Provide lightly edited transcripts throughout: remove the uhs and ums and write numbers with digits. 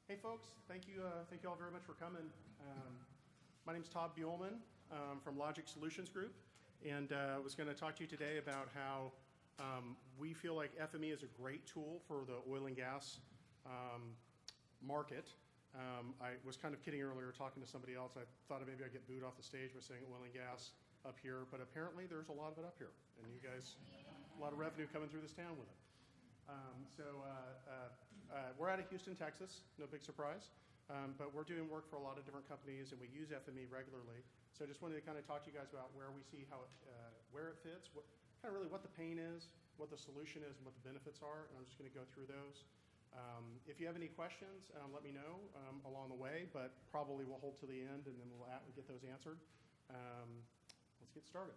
Hey folks, thank you all very much for coming. My name's Todd Buellman from Logic Solutions Group, and I was going to talk to you today about how we feel like FME is a great tool for the oil and gas market. I was kind of kidding earlier talking to somebody else. I thought maybe I'd get booed off the stage by saying oil and gas up here, but apparently there's a lot of it up here, and you guys, a lot of revenue coming through this town with it. We're out of Houston, Texas, no big surprise, but we're doing work for a lot of different companies, and we use FME regularly. So I just wanted to kind of talk to you guys about where we see how it, where it fits, kind of really what the pain is, what the solution is, and what the benefits are, and I'm just going to go through those. If you have any questions, let me know along the way, but probably we'll hold to the end, and then we'll get those answered. Let's get started.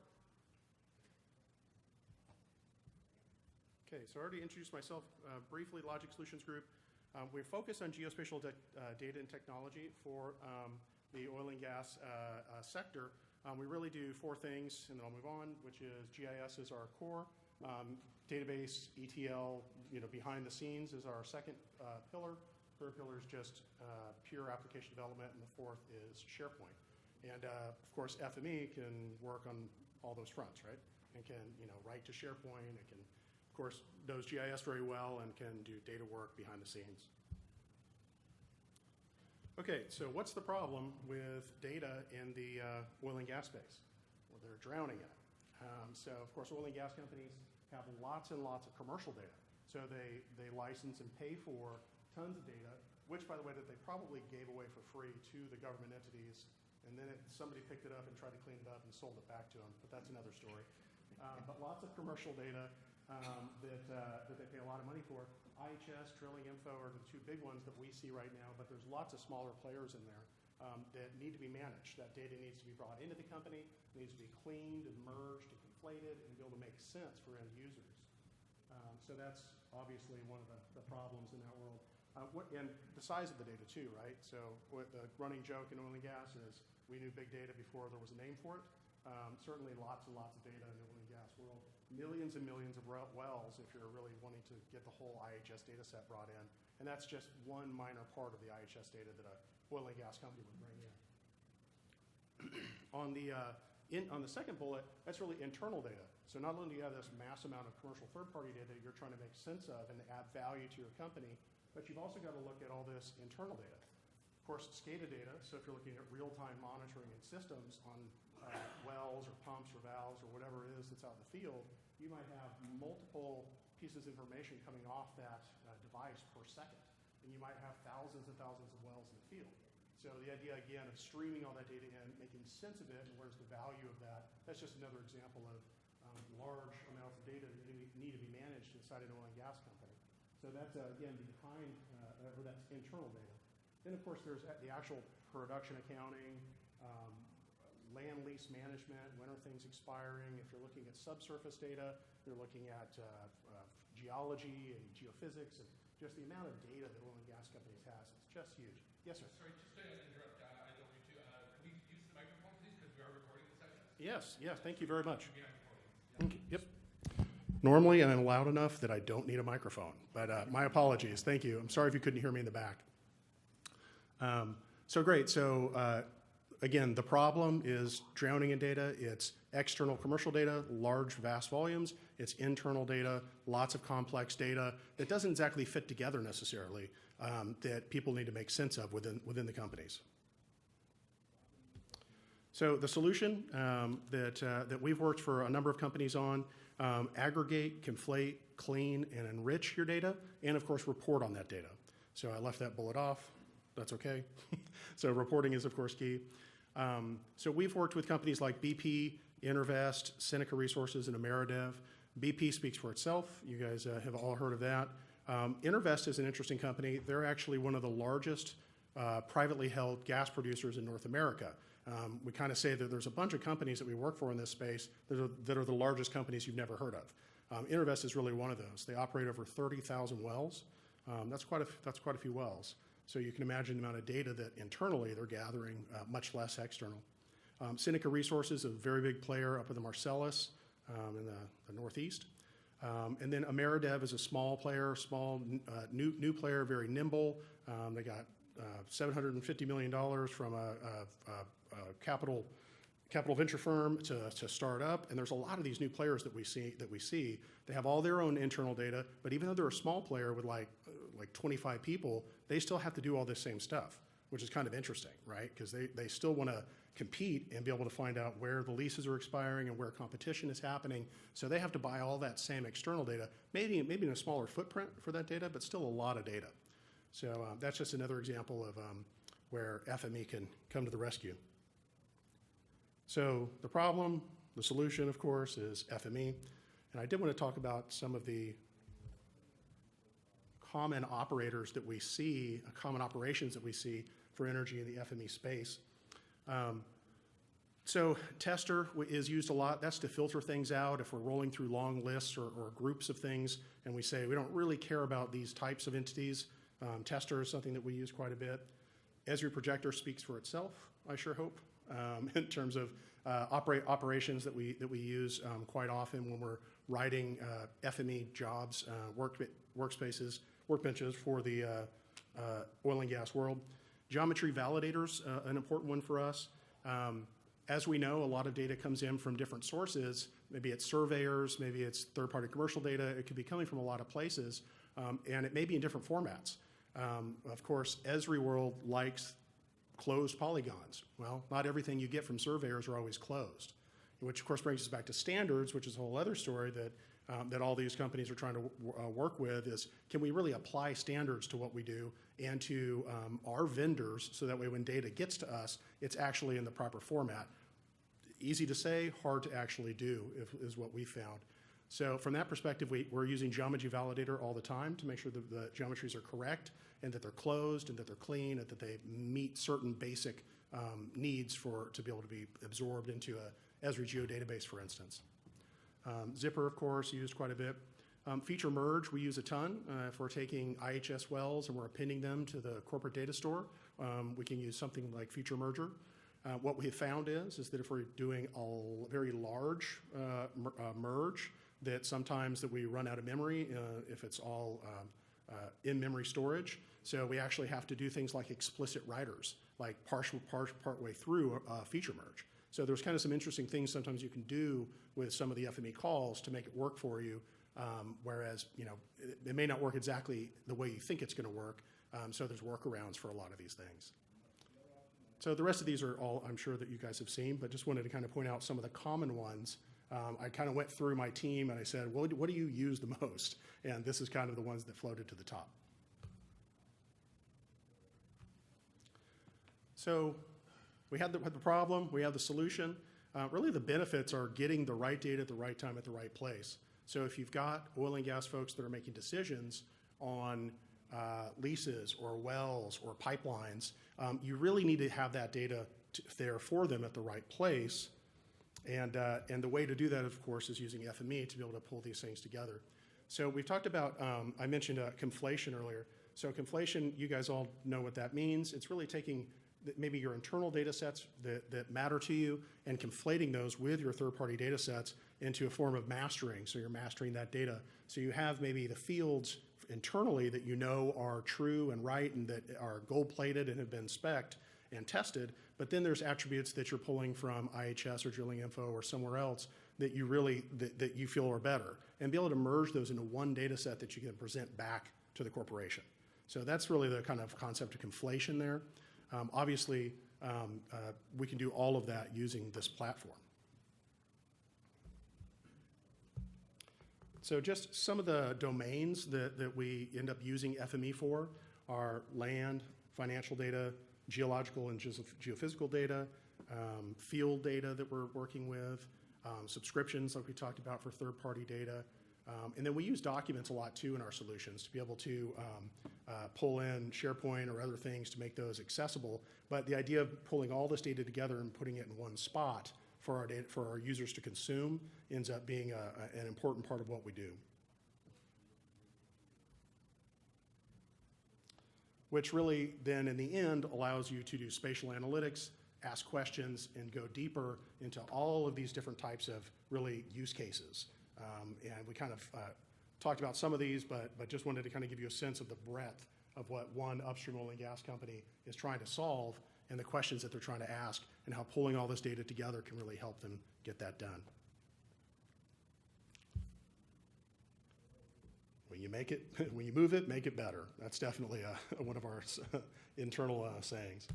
Okay, so I already introduced myself briefly, Logic Solutions Group. We focus on geospatial data and technology for the oil and gas sector. We really do four things, and then I'll move on, which is GIS is our core, database, ETL, behind the scenes is our second pillar. Third pillar is just pure application development, and the fourth is SharePoint. And of course, FME can work on all those fronts, right? And can write to SharePoint. It can, of course, knows GIS very well and can do data work behind the scenes. Okay, so what's the problem with data in the oil and gas space? Well, they're drowning in it. So, of course, oil and gas companies have lots and lots of commercial data. So they license and pay for tons of data, which, by the way, that they probably gave away for free to the government entities, and then somebody picked it up and tried to clean it up and sold it back to them, but that's another story. But lots of commercial data that they pay a lot of money for. IHS, Drillinginfo are the two big ones that we see right now, but there's lots of smaller players in there that need to be managed. That data needs to be brought into the company, needs to be cleaned and merged and conflated and be able to make sense for end users. So that's obviously one of the problems in that world. And the size of the data too, right? So what the running joke in oil and gas is we knew big data before there was a name for it. Certainly lots and lots of data in the oil and gas world. Millions and millions of wells if you're really wanting to get the whole IHS data set brought in. And that's just one minor part of the IHS data that a oil and gas company would bring in. On the second bullet, that's really internal data. So not only do you have this mass amount of commercial third-party data you're trying to make sense of and add value to your company, but you've also got to look at all this internal data. Of course, SCADA data, so if you're looking at real-time monitoring and systems on wells or pumps or valves or whatever it is that's out in the field, you might have multiple pieces of information coming off that device per second. And you might have thousands and thousands of wells in the field. So the idea, again, of streaming all that data in, making sense of it, and where's the value of that, that's just another example of large amounts of data that need to be managed inside an oil and gas company. So that's, again, behind, or that's internal data. Then, of course, there's the actual production accounting, land lease management, when are things expiring. If you're looking at subsurface data, you're looking at geology and geophysics, and just the amount of data that oil and gas companies has is just huge. Yes, sir? Sorry, just to interrupt, I don't mean to. Can we use the microphone, please, because we are recording the session? Yes, thank you very much. Thank you. Yep. Normally, I'm loud enough that I don't need a microphone, but my apologies. Thank you. I'm sorry if you couldn't hear me in the back. So great. So again, the problem is drowning in data. It's external commercial data, large, vast volumes. It's internal data, lots of complex data that doesn't exactly fit together necessarily, that people need to make sense of within the companies. So the solution that we've worked for a number of companies on, aggregate, conflate, clean, and enrich your data, and of course report on that data. So I left that bullet off. That's okay. So reporting is, of course, key. So we've worked with companies like BP, Intervest, Seneca Resources, and Ameridev. BP speaks for itself. You guys have all heard of that. Intervest is an interesting company. They're actually one of the largest privately held gas producers in North America. We kind of say that there's a bunch of companies that we work for in this space that are the largest companies you've never heard of. Intervest is really one of those. They operate over 30,000 wells. That's quite a few wells. So you can imagine the amount of data that internally they're gathering, much less external. Seneca Resources is a very big player up in the Marcellus in the Northeast. And then Ameridev is a small player, new player, very nimble. They got $750 million from a capital venture firm to start up, and there's a lot of these new players that we see. They have all their own internal data, but even though they're a small player with like 25 people, they still have to do all this same stuff, which is kind of interesting, right? Because they still want to compete and be able to find out where the leases are expiring and where competition is happening. So they have to buy all that same external data, maybe in a smaller footprint for that data, but still a lot of data. So that's just another example of where FME can come to the rescue. So the problem, the solution, of course, is FME. And I did want to talk about some of the common operators that we see, common operations that we see for energy in the FME space. So tester is used a lot. That's to filter things out if we're rolling through long lists or groups of things and we say we don't really care about these types of entities. Tester is something that we use quite a bit. Esri projector speaks for itself, I sure hope, in terms of operations that we use quite often when we're writing FME jobs, workspaces, workbenches for the oil and gas world. Geometry validators, an important one for us. As we know, a lot of data comes in from different sources. Maybe it's surveyors, maybe it's third-party commercial data. It could be coming from a lot of places, and it may be in different formats. Of course, Esri World likes closed polygons. Well, not everything you get from surveyors are always closed, which of course brings us back to standards, which is a whole other story that all these companies are trying to work with is, can we really apply standards to what we do and to our vendors so that way when data gets to us, it's actually in the proper format. Easy to say, hard to actually do is what we found. So from that perspective, we're using Geometry Validator all the time to make sure that the geometries are correct and that they're closed and that they're clean and that they meet certain basic needs to be able to be absorbed into a Esri Geodatabase, for instance. Zipper, of course, used quite a bit. Feature merge, we use a ton. If we're taking IHS wells and we're appending them to the corporate data store, we can use something like feature merger. What we have found is that if we're doing a very large merge, that sometimes that we run out of memory if it's all in-memory storage. So we actually have to do things like explicit writers, like partway through a feature merge. So there's kind of some interesting things sometimes you can do with some of the FME calls to make it work for you, whereas it may not work exactly the way you think it's going to work. So there's workarounds for a lot of these things. So the rest of these are all I'm sure that you guys have seen, but just wanted to kind of point out some of the common ones. I kind of went through my team and I said, well, what do you use the most? And this is kind of the ones that floated to the top. So we had the problem, we have the solution. Really the benefits are getting the right data at the right time at the right place. So if you've got oil and gas folks that are making decisions on leases or wells or pipelines, you really need to have that data there for them at the right place. And the way to do that, of course, is using FME to be able to pull these things together. So we've talked about, I mentioned conflation earlier. So conflation, you guys all know what that means. It's really taking maybe your internal data sets that matter to you and conflating those with your third-party data sets into a form of mastering. So you're mastering that data. So you have maybe the fields internally that you know are true and right and that are gold-plated and have been spec'd and tested, but then there's attributes that you're pulling from IHS or Drillinginfo or somewhere else that you really, that you feel are better, and be able to merge those into one data set that you can present back to the corporation. So that's really the kind of concept of conflation there. Obviously, we can do all of that using this platform. So just some of the domains that we end up using FME for are land, financial data, geological and geophysical data, field data that we're working with, subscriptions like we talked about for third-party data. And then we use documents a lot too in our solutions to be able to pull in SharePoint or other things to make those accessible. But the idea of pulling all this data together and putting it in one spot for our data, for our users to consume ends up being an important part of what we do. Which really then in the end allows you to do spatial analytics, ask questions, and go deeper into all of these different types of really use cases. And we kind of talked about some of these, but just wanted to kind of give you a sense of the breadth of what one upstream oil and gas company is trying to solve and the questions that they're trying to ask, and how pulling all this data together can really help them get that done. When you make it, when you move it, make it better. That's definitely one of our internal sayings.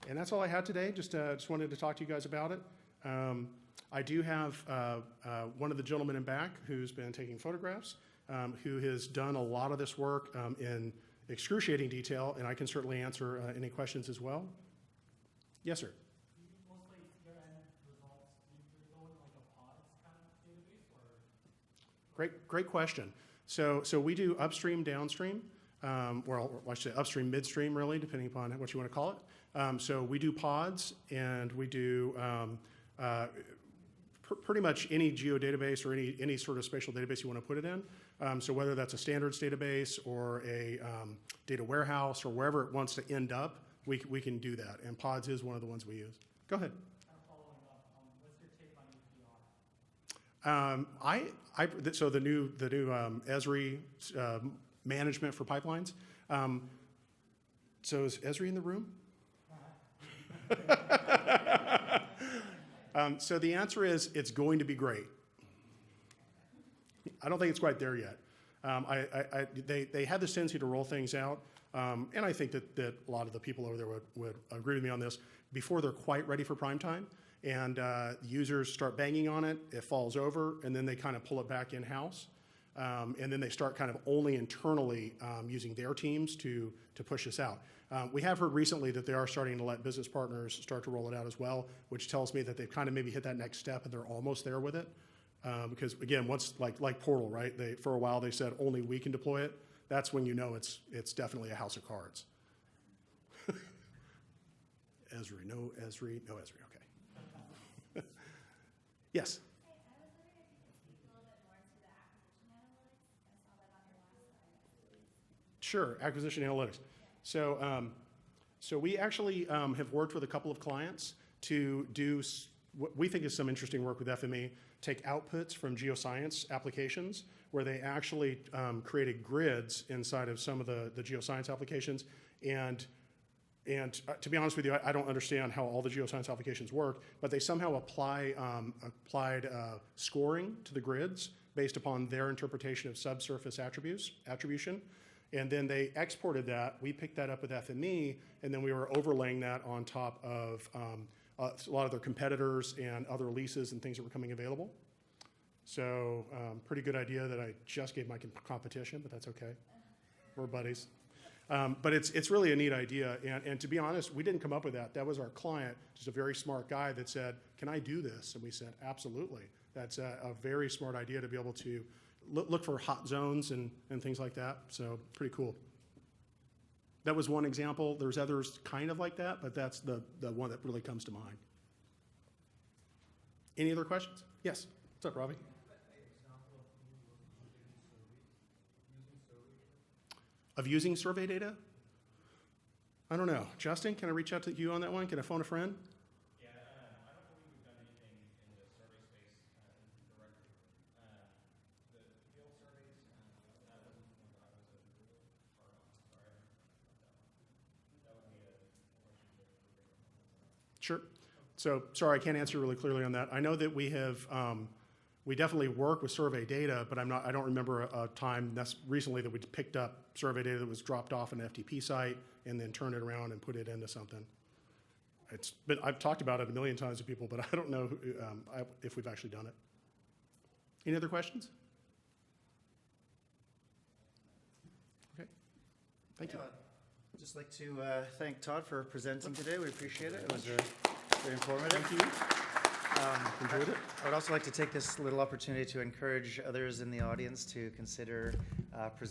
And that's all I had today. Just wanted to talk to you guys about it. I do have one of the gentlemen in back who's been taking photographs, who has done a lot of this work in excruciating detail, and I can certainly answer any questions as well. Yes, sir. Do you mostly your end results, do you go in like a pods kind of database or? Great question. So we do upstream, downstream, well, I should say upstream, midstream, really, depending upon what you want to call it. So we do pods, and we do pretty much any geodatabase or any sort of spatial database you want to put it in. So whether that's a standards database or a data warehouse or wherever it wants to end up, we can do that. And pods is one of the ones we use. Go ahead. Kind of following up, what's your take on EPR? So the new Esri management for pipelines. So is Esri in the room? So the answer is it's going to be great. I don't think it's quite there yet. They had this tendency to roll things out, and I think that a lot of the people over there would agree with me on this, before they're quite ready for prime time, and users start banging on it, it falls over, and then they kind of pull it back in-house, and then they start kind of only internally using their teams to push this out. We have heard recently that they are starting to let business partners start to roll it out as well, which tells me that they've kind of maybe hit that next step and they're almost there with it. Because again, once like Portal, right? For a while they said only we can deploy it. That's when you know it's definitely a house of cards. Esri, no Esri, no Esri. Okay. Yes. Hey, I was wondering if you could speak a little bit more to the acquisition analytics. I saw that on your last slide. Sure, acquisition analytics. So we actually have worked with a couple of clients to do what we think is some interesting work with FME, take outputs from geoscience applications where they actually created grids inside of some of the geoscience applications. And to be honest with you, I don't understand how all the geoscience applications work, but they somehow applied scoring to the grids based upon their interpretation of subsurface attribution. And then they exported that. We picked that up with FME, and then we were overlaying that on top of a lot of their competitors and other leases and things that were coming available. So pretty good idea that I just gave my competition, but that's okay. We're buddies. But it's really a neat idea. And to be honest, we didn't come up with that. That was our client, just a very smart guy that said, can I do this? And we said, absolutely. That's a very smart idea to be able to look for hot zones and things like that. So pretty cool. That was one example. There's others kind of like that, but that's the one that really comes to mind. Any other questions? Yes. What's up, Robbie? Of using survey data? I don't know. Justin, can I reach out to you on that one? Can I phone a friend? Yeah, I don't believe we've done anything in the survey space directly. The field surveys, that wasn't one that I was part on. Sorry, that would be a question for Sure. So, sorry, I can't answer really clearly on that. I know that we have, we definitely work with survey data, but I don't remember a time recently that we picked up survey data that was dropped off an FTP site and then turned it around and put it into something. I've talked about it a million times to people, but I don't know if we've actually done it. Any other questions? Okay. Thank you. I'd just like to thank Todd for presenting today. We appreciate it. It was very informative. Thank you. Enjoyed it. I would also like to take this little opportunity to encourage others in the audience to consider presenting